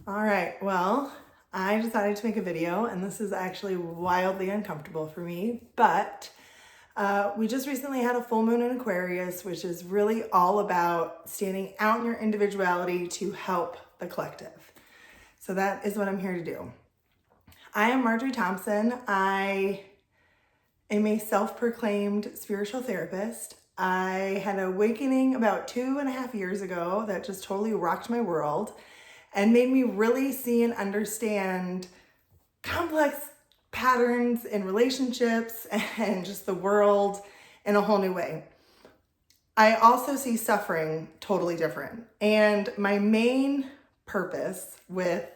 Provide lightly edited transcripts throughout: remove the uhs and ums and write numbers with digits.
All right, well, I decided to make a video, and this is actually wildly uncomfortable for me, but we just recently had a full moon in Aquarius, which is really all about standing out in your individuality to help the collective. So that is what I'm here to do. I am Marjorie Thompson. I am a self-proclaimed spiritual therapist. I had an awakening about 2.5 years ago that just totally rocked my world and made me really see and understand complex patterns in relationships and just the world in a whole new way. I also see suffering totally different. And my main purpose with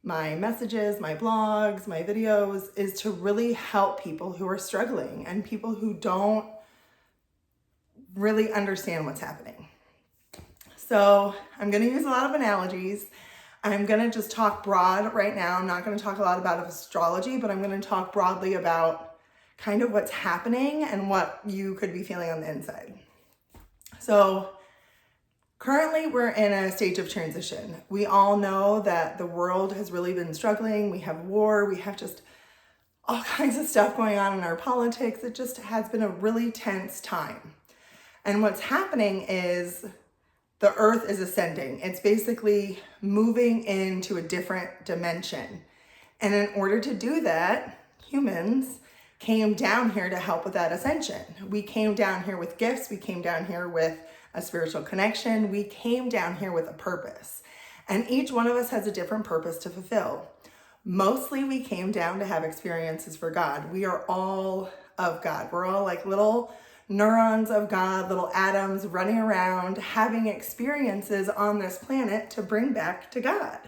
my messages, my blogs, my videos is to really help people who are struggling and people who don't really understand what's happening. So I'm going to use a lot of analogies. I'm going to just talk broad right now. I'm not going to talk a lot about astrology, but I'm going to talk broadly about kind of what's happening and what you could be feeling on the inside. So currently we're in a stage of transition. We all know that the world has really been struggling. We have war. We have just all kinds of stuff going on in our politics. It just has been a really tense time. And what's happening is the earth is ascending. It's basically moving into a different dimension. And in order to do that, humans came down here to help with that ascension. We came down here with gifts. We came down here with a spiritual connection. We came down here with a purpose. And each one of us has a different purpose to fulfill. Mostly we came down to have experiences for God. We are all of God. We're all like little neurons of God, little atoms running around, having experiences on this planet to bring back to God.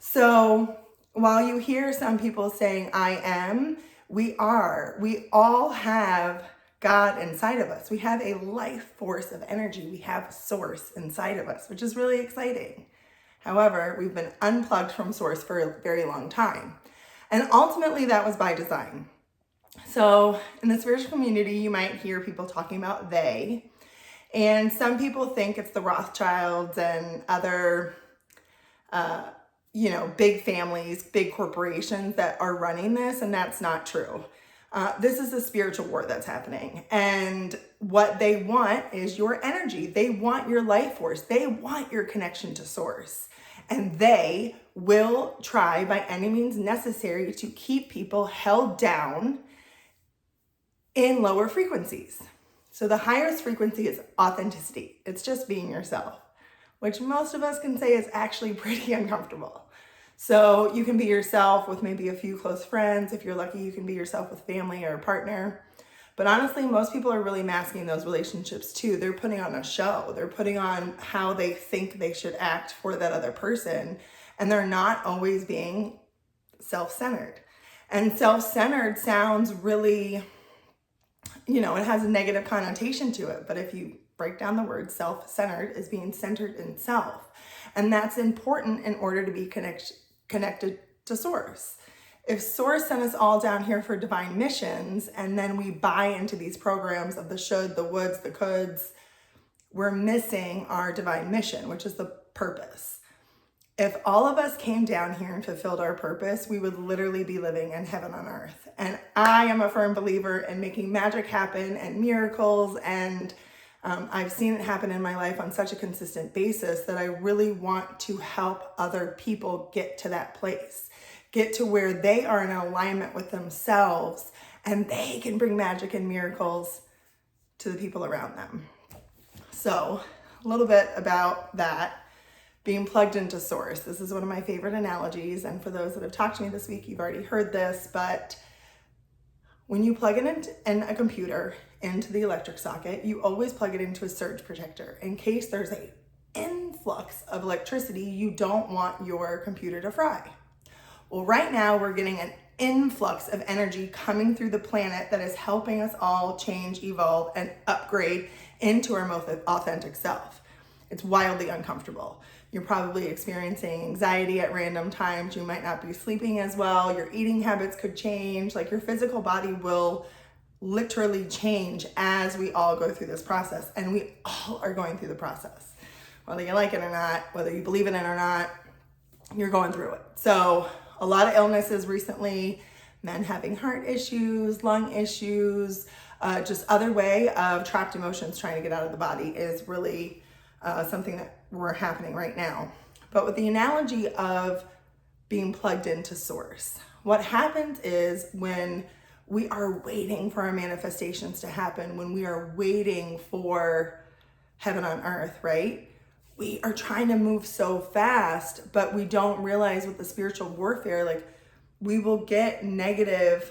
So while you hear some people saying, I am, we are. We all have God inside of us. We have a life force of energy. We have source inside of us, which is really exciting. However, we've been unplugged from source for a very long time. And ultimately that was by design. So in the spiritual community, you might hear people talking about they, and some people think it's the Rothschilds and other, big families, big corporations that are running this, and that's not true. This is a spiritual war that's happening, and what they want is your energy. They want your life force. They want your connection to source, and they will try by any means necessary to keep people held down in lower frequencies. So the highest frequency is authenticity. It's just being yourself, which most of us can say is actually pretty uncomfortable. So you can be yourself with maybe a few close friends. If you're lucky, you can be yourself with family or a partner. But honestly, most people are really masking those relationships too. They're putting on a show. They're putting on how they think they should act for that other person. And they're not always being self-centered. And self-centered sounds really, it has a negative connotation to it. But if you break down the word, self-centered is being centered in self. And that's important in order to be connected to source. If source sent us all down here for divine missions, and then we buy into these programs of the should, the woulds, the coulds, we're missing our divine mission, which is the purpose. If all of us came down here and fulfilled our purpose, we would literally be living in heaven on earth. And I am a firm believer in making magic happen and miracles. And I've seen it happen in my life on such a consistent basis that I really want to help other people get to that place, get to where they are in alignment with themselves and they can bring magic and miracles to the people around them. So a little bit about that. Being plugged into source. This is one of my favorite analogies. And for those that have talked to me this week, you've already heard this, but when you plug in a computer into the electric socket, you always plug it into a surge protector. In case there's an influx of electricity, you don't want your computer to fry. Well, right now we're getting an influx of energy coming through the planet that is helping us all change, evolve, and upgrade into our most authentic self. It's wildly uncomfortable. You're probably experiencing anxiety at random times. You might not be sleeping as well. Your eating habits could change. Like your physical body will literally change as we all go through this process. And we all are going through the process. Whether you like it or not, whether you believe in it or not, you're going through it. So a lot of illnesses recently, men having heart issues, lung issues, just other way of trapped emotions trying to get out of the body is really something that we're happening right now. But with the analogy of being plugged into source, what happens is when we are waiting for our manifestations to happen, when we are waiting for heaven on earth, right? We are trying to move so fast, but we don't realize with the spiritual warfare, like we will get negative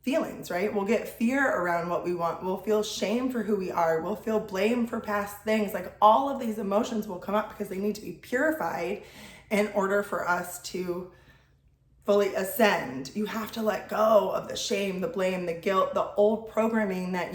feelings, right? We'll get fear around what we want. We'll feel shame for who we are. We'll feel blame for past things. Like all of these emotions will come up because they need to be purified in order for us to fully ascend. You have to let go of the shame, the blame, the guilt, the old programming that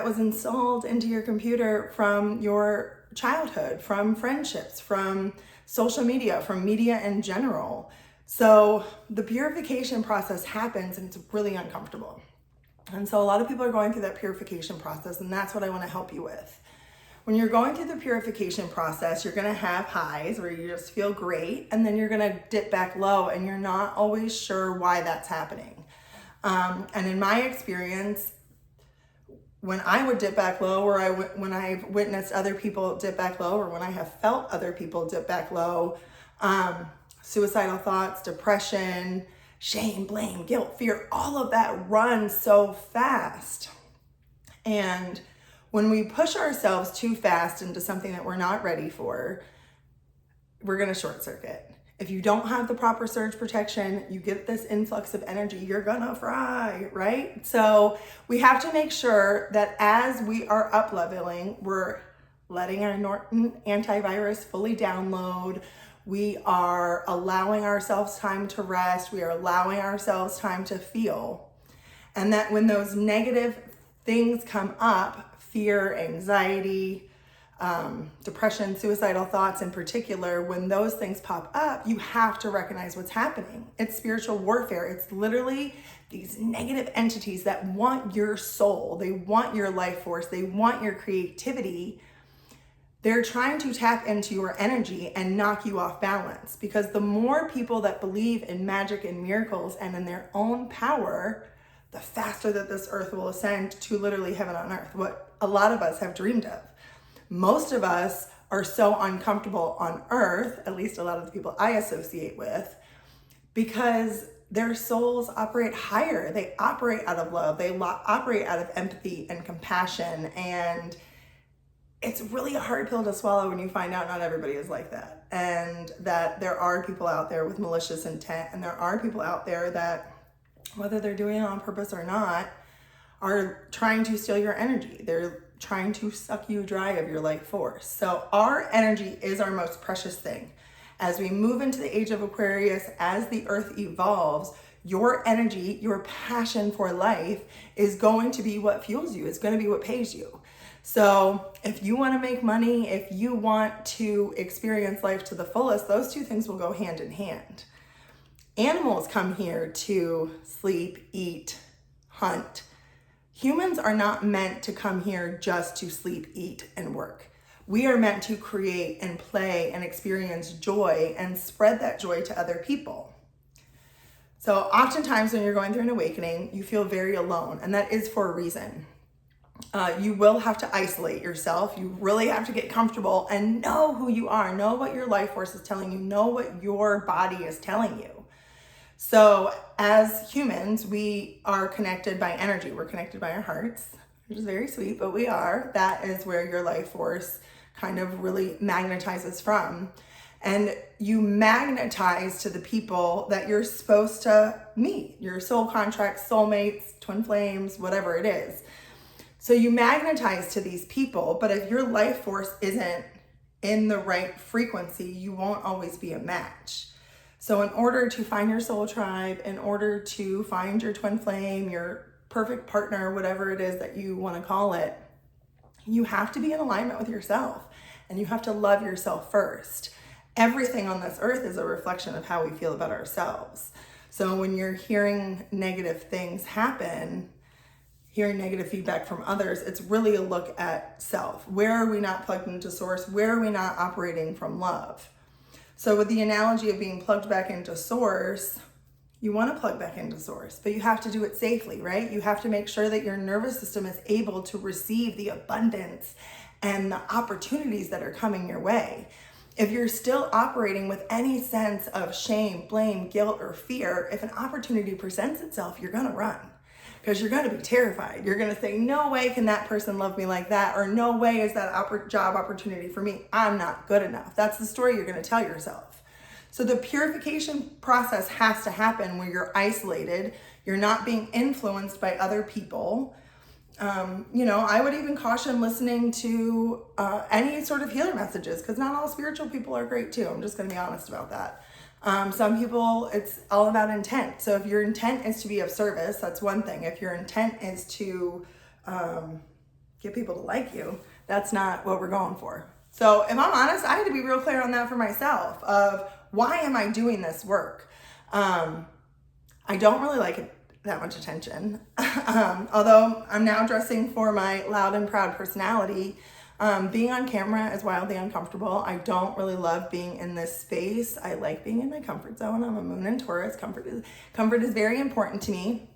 was installed into your computer from your childhood, from friendships, from social media, from media in general. So the purification process happens and it's really uncomfortable. And so a lot of people are going through that purification process, and that's what I want to help you with. When you're going through the purification process, you're going to have highs where you just feel great, and then you're going to dip back low and you're not always sure why that's happening. And in my experience, when I would dip back low, or when I've witnessed other people dip back low, or when I have felt other people dip back low, suicidal thoughts, depression, shame, blame, guilt, fear, all of that runs so fast. And when we push ourselves too fast into something that we're not ready for, we're going to short circuit. If you don't have the proper surge protection, you get this influx of energy, you're gonna fry, right? So we have to make sure that as we are up leveling, we're letting our Norton antivirus fully download. We are allowing ourselves time to rest. We are allowing ourselves time to feel. And that when those negative things come up, fear, anxiety, depression, suicidal thoughts in particular, when those things pop up, you have to recognize what's happening. It's spiritual warfare. It's literally these negative entities that want your soul. They want your life force. They want your creativity. They're trying to tap into your energy and knock you off balance, because the more people that believe in magic and miracles and in their own power, the faster that this earth will ascend to literally heaven on earth, what a lot of us have dreamed of. Most of us are so uncomfortable on earth, at least a lot of the people I associate with, because their souls operate higher. They operate out of love. They operate out of empathy and compassion. And it's really a hard pill to swallow when you find out not everybody is like that. And that there are people out there with malicious intent. And there are people out there that, whether they're doing it on purpose or not, are trying to steal your energy. They're trying to suck you dry of your life force. So our energy is our most precious thing. As we move into the age of Aquarius, as the earth evolves, your energy, your passion for life is going to be what fuels you. It's going to be what pays you. So if you want to make money, if you want to experience life to the fullest, those two things will go hand in hand. Animals come here to sleep, eat, hunt. Humans are not meant to come here just to sleep, eat, and work. We are meant to create and play and experience joy and spread that joy to other people. So oftentimes when you're going through an awakening, you feel very alone, and that is for a reason. You will have to isolate yourself. You really have to get comfortable and know who you are, know what your life force is telling you, know what your body is telling you. So as humans, we are connected by energy. We're connected by our hearts, which is very sweet, but we are. That is where your life force kind of really magnetizes from. And you magnetize to the people that you're supposed to meet, your soul contracts, soulmates, twin flames, whatever it is. So you magnetize to these people, but if your life force isn't in the right frequency, you won't always be a match. So in order to find your soul tribe, in order to find your twin flame, your perfect partner, whatever it is that you want to call it, you have to be in alignment with yourself, and you have to love yourself first. Everything on this earth is a reflection of how we feel about ourselves. So when you're hearing negative things happen, hearing negative feedback from others, it's really a look at self. Where are we not plugged into source? Where are we not operating from love? So with the analogy of being plugged back into source, you want to plug back into source, but you have to do it safely, right? You have to make sure that your nervous system is able to receive the abundance and the opportunities that are coming your way. If you're still operating with any sense of shame, blame, guilt, or fear, if an opportunity presents itself, you're going to run because you're going to be terrified. You're going to say, no way can that person love me like that, or no way is that job opportunity for me. I'm not good enough. That's the story you're going to tell yourself. So the purification process has to happen where you're isolated, you're not being influenced by other people. I would even caution listening to any sort of healer messages, because not all spiritual people are great too. I'm just going to be honest about that. Some people, it's all about intent. So if your intent is to be of service, that's one thing. If your intent is to get people to like you, that's not what we're going for. So if I'm honest, I had to be real clear on that for myself of why am I doing this work? I don't really like it that much attention. Although I'm now dressing for my loud and proud personality, being on camera is wildly uncomfortable. I don't really love being in this space. I like being in my comfort zone. I'm a moon and Taurus. Comfort is very important to me.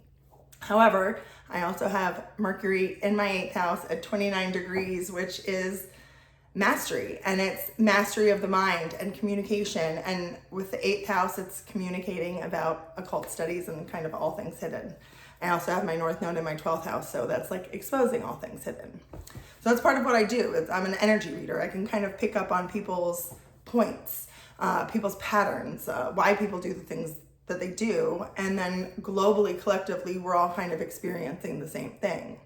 However, I also have Mercury in my 8th house at 29 degrees, which is mastery, and it's mastery of the mind and communication. And with the 8th house, it's communicating about occult studies and kind of all things hidden. I also have my North Node in my 12th house, so that's like exposing all things hidden. So that's part of what I do. I'm an energy reader. I can kind of pick up on people's points, people's patterns, why people do the things that they do, and then globally, collectively, we're all kind of experiencing the same thing.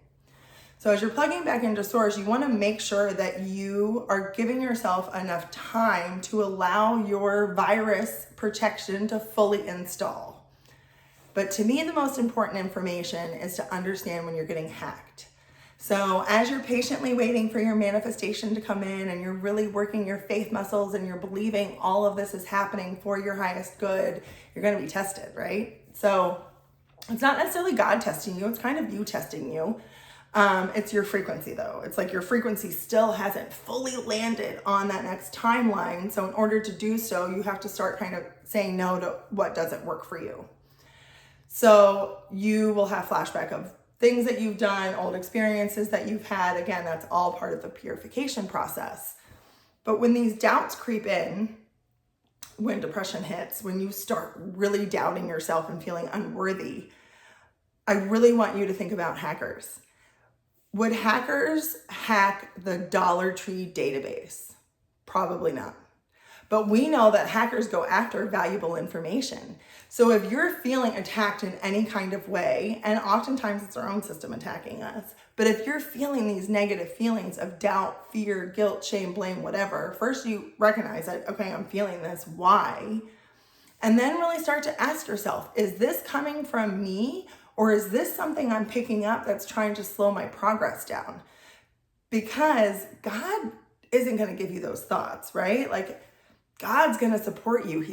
So as you're plugging back into source, you want to make sure that you are giving yourself enough time to allow your virus protection to fully install. But to me, the most important information is to understand when you're getting hacked. So as you're patiently waiting for your manifestation to come in and you're really working your faith muscles and you're believing all of this is happening for your highest good, you're going to be tested, right? So it's not necessarily God testing you. It's kind of you testing you. It's your frequency though. It's like your frequency still hasn't fully landed on that next timeline. So in order to do so, you have to start kind of saying no to what doesn't work for you. So you will have flashback of things that you've done, old experiences that you've had. Again, that's all part of the purification process. But when these doubts creep in, when depression hits, when you start really doubting yourself and feeling unworthy, I really want you to think about hackers. Would hackers hack the Dollar Tree database? Probably not. But we know that hackers go after valuable information. So if you're feeling attacked in any kind of way, and oftentimes it's our own system attacking us, but if you're feeling these negative feelings of doubt, fear, guilt, shame, blame, whatever, first you recognize that, okay, I'm feeling this, why? And then really start to ask yourself, is this coming from me? Or is this something I'm picking up that's trying to slow my progress down? Because God isn't going to give you those thoughts, right? Like God's going to support you.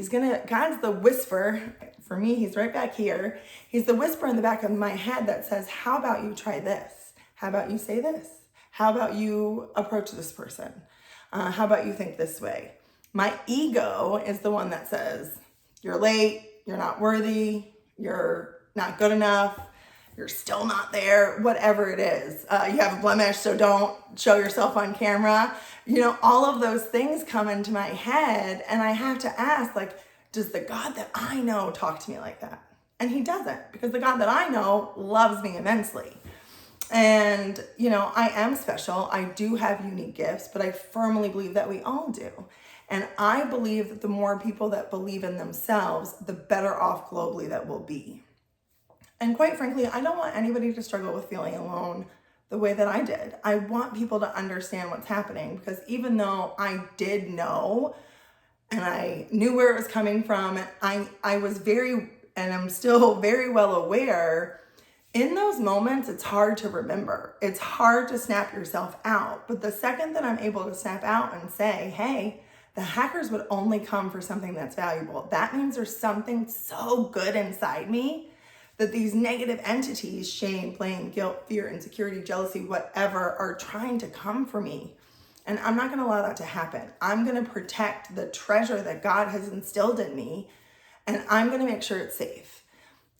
God's the whisper. For me, he's right back here. He's the whisper in the back of my head that says, how about you try this? How about you say this? How about you approach this person? How about you think this way? My ego is the one that says, you're late, you're not worthy, you're not good enough, you're still not there, whatever it is. You have a blemish, so don't show yourself on camera. All of those things come into my head, and I have to ask, like, does the God that I know talk to me like that? And he doesn't, because the God that I know loves me immensely. And, I am special. I do have unique gifts, but I firmly believe that we all do. And I believe that the more people that believe in themselves, the better off globally that we'll be. And quite frankly, I don't want anybody to struggle with feeling alone the way that I did. I want people to understand what's happening, because even though I did know and I knew where it was coming from, and I was and I'm still very well aware, in those moments, it's hard to remember. It's hard to snap yourself out. But the second that I'm able to snap out and say, hey, the hackers would only come for something that's valuable, that means there's something so good inside me that these negative entities, shame, blame, guilt, fear, insecurity, jealousy, whatever, are trying to come for me. And I'm not going to allow that to happen. I'm going to protect the treasure that God has instilled in me, and I'm going to make sure it's safe.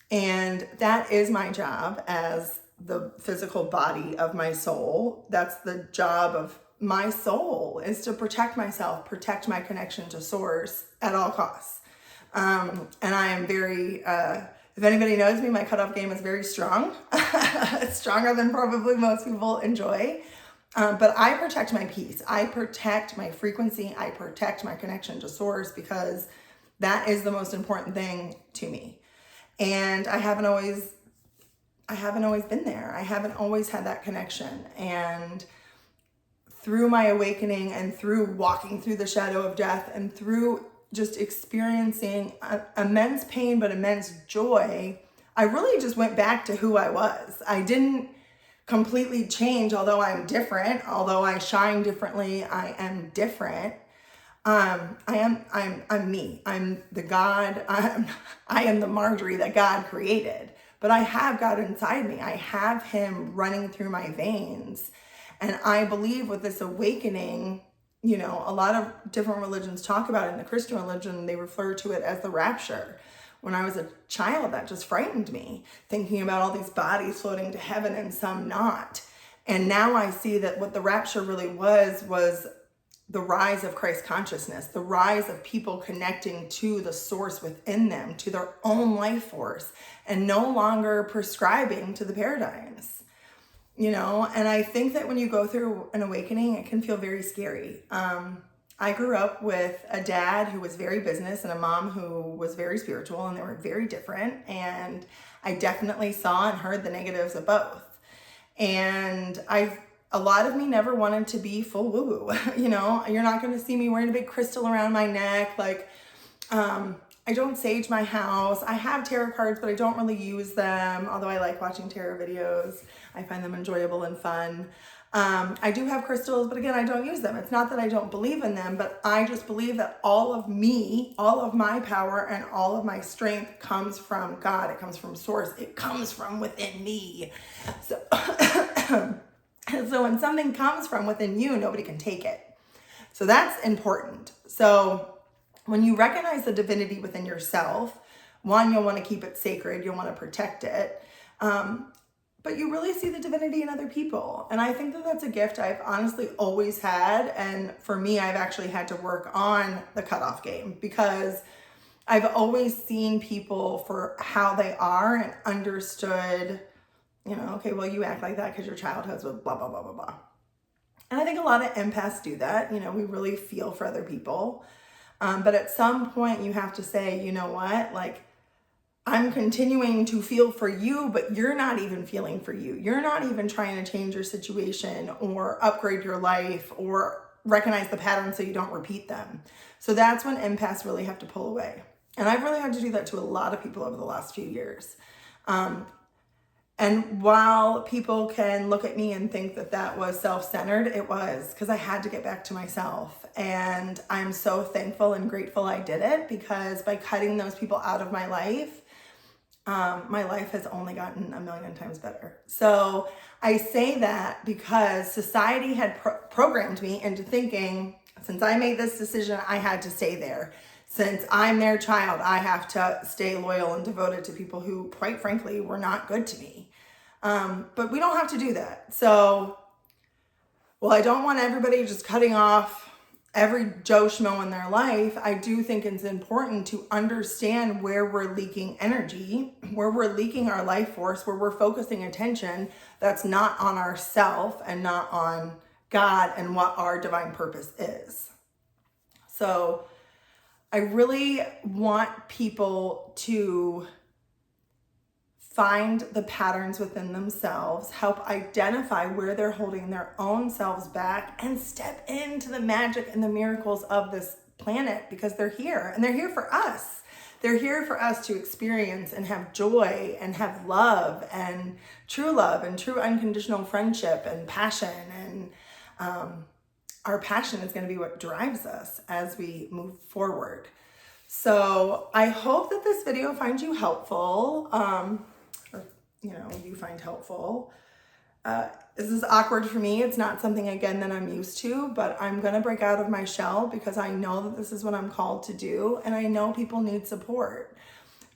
And that is my job as the physical body of my soul. That's the job of my soul, is to protect myself, protect my connection to source at all costs. And I am very, if anybody knows me, my cutoff game is very strong. It's stronger than probably most people enjoy. But I protect my peace. I protect my frequency. I protect my connection to source, because that is the most important thing to me. And I haven't always been there. I haven't always had that connection. And through my awakening, and through walking through the shadow of death, and through just experiencing immense pain but immense joy, I really just went back to who I was. I didn't completely change, although I'm different, although I shine differently, I am different. I'm me. I'm the God. I am the Marjorie that God created. But I have God inside me. I have Him running through my veins. And I believe with this awakening, you know, a lot of different religions talk about it. In the Christian religion, they refer to it as the rapture. When I was a child, that just frightened me, thinking about all these bodies floating to heaven and some not. And now I see that what the rapture really was the rise of Christ consciousness, the rise of people connecting to the source within them, to their own life force, and no longer prescribing to the paradigms, you know? And I think that when you go through an awakening, it can feel very scary. I grew up with a dad who was very business and a mom who was very spiritual, and they were very different. And I definitely saw and heard the negatives of both. And a lot of me never wanted to be full woo-woo. You know, you're not going to see me wearing a big crystal around my neck. Like, I don't sage my house. I have tarot cards, but I don't really use them. Although I like watching tarot videos. I find them enjoyable and fun. I do have crystals, but again, I don't use them. It's not that I don't believe in them, but I just believe that all of me, all of my power, and all of my strength comes from God. It comes from source. It comes from within me. So, so when something comes from within you, nobody can take it. So that's important. So when you recognize the divinity within yourself, one, you'll want to keep it sacred. You'll want to protect it. But you really see the divinity in other people. And I think that that's a gift I've honestly always had. And for me, I've actually had to work on the cutoff game, because I've always seen people for how they are and understood, you know, okay, well, you act like that because your childhood's with blah, blah, blah, blah, blah. And I think a lot of empaths do that. You know, we really feel for other people. But at some point you have to say, you know what, like, I'm continuing to feel for you, but you're not even feeling for you. You're not even trying to change your situation or upgrade your life or recognize the patterns so you don't repeat them. So that's when empaths really have to pull away. And I've really had to do that to a lot of people over the last few years. And while people can look at me and think that that was self-centered, it was, because I had to get back to myself. And I'm so thankful and grateful I did it, because by cutting those people out of my life has only gotten a million times better. So I say that because society had programmed me into thinking, since I made this decision, I had to stay there. Since I'm their child, I have to stay loyal and devoted to people who, quite frankly, were not good to me. But we don't have to do that. So, well, I don't want everybody just cutting off every Joe Schmo in their life. I do think it's important to understand where we're leaking energy, where we're leaking our life force, where we're focusing attention that's not on ourself and not on God and what our divine purpose is. So I really want people to find the patterns within themselves, help identify where they're holding their own selves back, and step into the magic and the miracles of this planet, because they're here and they're here for us. They're here for us to experience and have joy and have love and true unconditional friendship and passion. And our passion is going to be what drives us as we move forward. So I hope that this video finds you helpful. You find helpful. This is awkward for me. It's not something, again, that I'm used to, but I'm going to break out of my shell because I know that this is what I'm called to do. And I know people need support.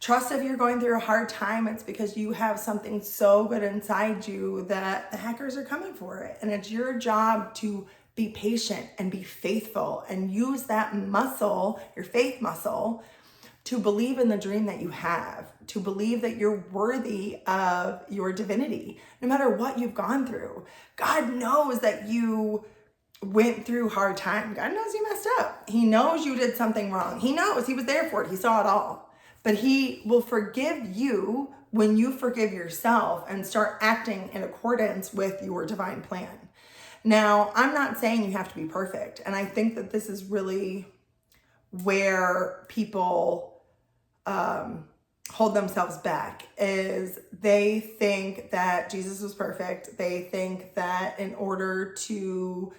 Trust if you're going through a hard time, it's because you have something so good inside you that the hackers are coming for it. And it's your job to be patient and be faithful and use that muscle, your faith muscle, to believe in the dream that you have, to believe that you're worthy of your divinity, no matter what you've gone through. God knows that you went through hard time. God knows you messed up. He knows you did something wrong. He knows. He was there for it. He saw it all. But he will forgive you when you forgive yourself and start acting in accordance with your divine plan. Now, I'm not saying you have to be perfect. And I think that this is really where people hold themselves back, is they think that Jesus was perfect. They think that in order to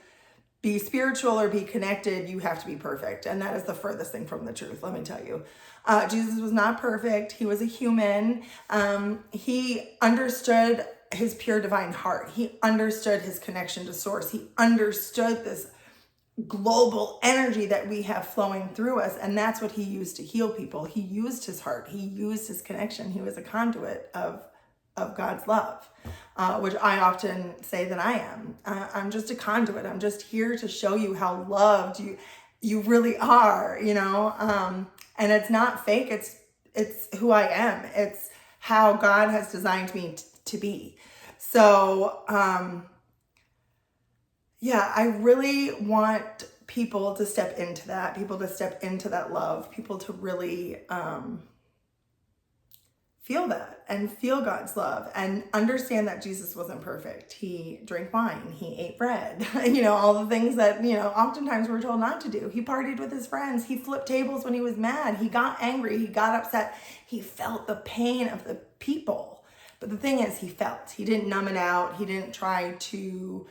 be spiritual or be connected, you have to be perfect. And that is the furthest thing from the truth, let me tell you. Jesus was not perfect. He was a human. He understood his pure divine heart. He understood his connection to source. He understood this global energy that we have flowing through us, and that's what he used to heal people. He used his heart. He used his connection. He was a conduit of God's love, which I often say that I am. I'm just a conduit. I'm just here to show you how loved you really are, you know. And it's not fake. It's who I am. It's how God has designed me to be. So yeah, I really want people to step into that, love, people to really feel that and feel God's love and understand that Jesus wasn't perfect. He drank wine, he ate bread, you know, all the things that, you know, oftentimes we're told not to do. He partied with his friends. He flipped tables when he was mad. He got angry. He got upset. He felt the pain of the people. But the thing is, he didn't numb it out. He didn't try to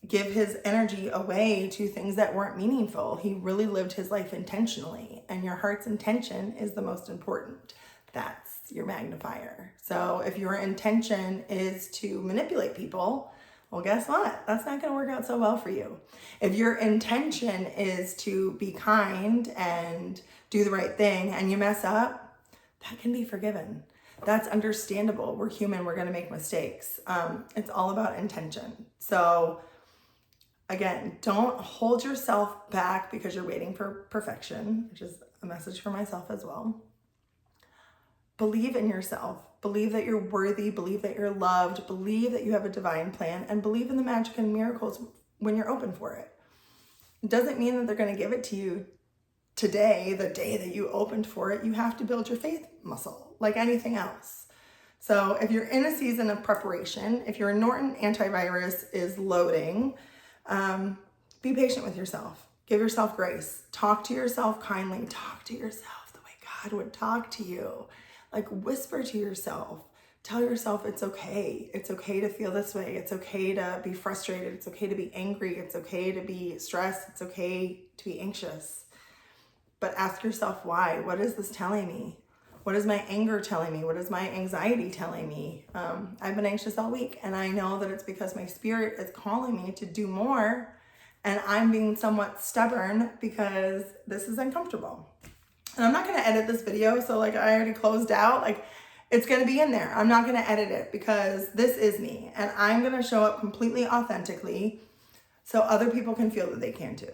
give his energy away to things that weren't meaningful. He really lived his life intentionally, and your heart's intention is the most important. That's your magnifier. So if your intention is to manipulate people, well, guess what? That's not going to work out so well for you. If your intention is to be kind and do the right thing and you mess up, that can be forgiven. That's understandable. We're human. We're going to make mistakes. It's all about intention. So again, don't hold yourself back because you're waiting for perfection, which is a message for myself as well. Believe in yourself. Believe that you're worthy. Believe that you're loved. Believe that you have a divine plan, and believe in the magic and miracles when you're open for it. It doesn't mean that they're going to give it to you today, the day that you opened for it. You have to build your faith muscle like anything else. So if you're in a season of preparation, if your Norton antivirus is loading, be patient with yourself. Give yourself grace. Talk to yourself kindly. Talk to yourself the way God would talk to you. Like, whisper to yourself. Tell yourself it's okay. It's okay to feel this way. It's okay to be frustrated. It's okay to be angry. It's okay to be stressed. It's okay to be anxious. But ask yourself why. What is this telling me? What is my anger telling me? What is my anxiety telling me? I've been anxious all week, and I know that it's because my spirit is calling me to do more, and I'm being somewhat stubborn because this is uncomfortable. And I'm not going to edit this video, so like I already closed out. Like, it's going to be in there. I'm not going to edit it because this is me, and I'm going to show up completely authentically so other people can feel that they can too.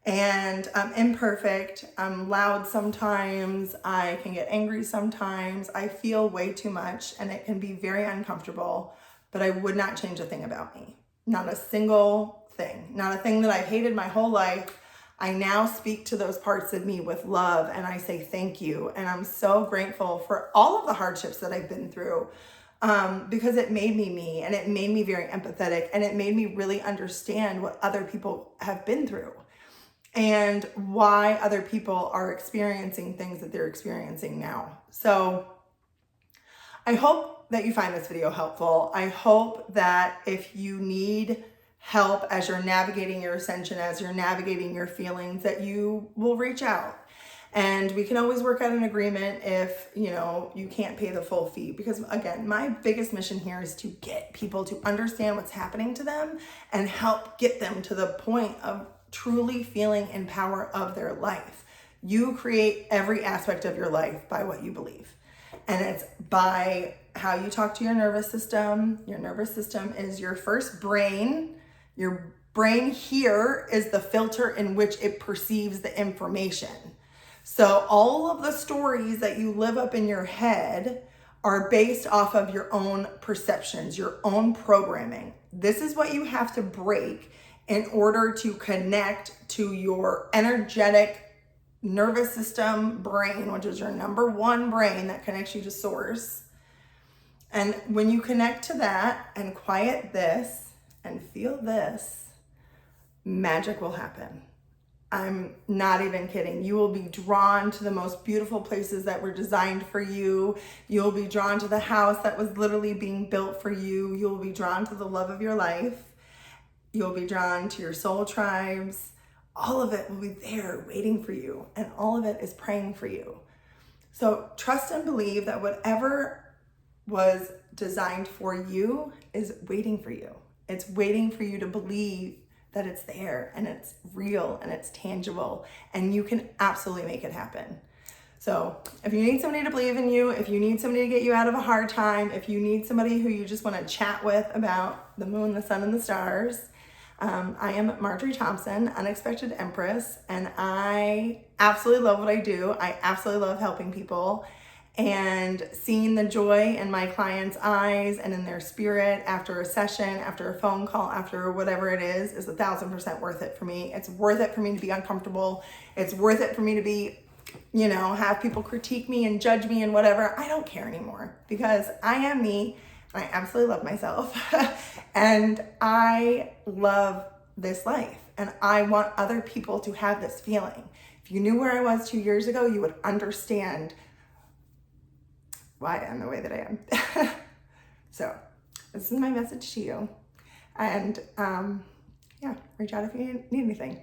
And I'm imperfect. I'm loud sometimes. I can get angry sometimes. I feel way too much, and it can be very uncomfortable, but I would not change a thing about me. Not a single thing. Not a thing that I've hated my whole life. I now speak to those parts of me with love, and I say thank you. And I'm so grateful for all of the hardships that I've been through, because it made me me, and it made me very empathetic, and it made me really understand what other people have been through and why other people are experiencing things that they're experiencing now. So I hope that you find this video helpful. I hope that if you need help as you're navigating your ascension, as you're navigating your feelings, that you will reach out. And we can always work out an agreement if, you can't pay the full fee. Because again, my biggest mission here is to get people to understand what's happening to them and help get them to the point of truly feeling in power of their life. You create every aspect of your life by what you believe. And it's by how you talk to your nervous system. Your nervous system is your first brain. Your brain here is the filter in which it perceives the information. So all of the stories that you live up in your head are based off of your own perceptions, your own programming. This is what you have to break in order to connect to your energetic nervous system brain, which is your number one brain that connects you to source. And when you connect to that and quiet this and feel this, magic will happen. I'm not even kidding. You will be drawn to the most beautiful places that were designed for you. You'll be drawn to the house that was literally being built for you. You'll be drawn to the love of your life. You'll be drawn to your soul tribes. All of it will be there waiting for you, and all of it is praying for you. So trust and believe that whatever was designed for you is waiting for you. It's waiting for you to believe that it's there and it's real and it's tangible, and you can absolutely make it happen. So if you need somebody to believe in you, if you need somebody to get you out of a hard time, if you need somebody who you just want to chat with about the moon, the sun, and the stars, I am Marjorie Thompson, Unexpected Empress, and I absolutely love what I do. I absolutely love helping people, and seeing the joy in my clients' eyes and in their spirit after a session, after a phone call, after whatever it is 1,000% worth it for me. It's worth it for me to be uncomfortable. It's worth it for me to be, have people critique me and judge me and whatever. I don't care anymore, because I am me. I absolutely love myself and I love this life, and I want other people to have this feeling. If you knew where I was 2 years ago, you would understand why I'm the way that I am. So this is my message to you. And reach out if you need anything.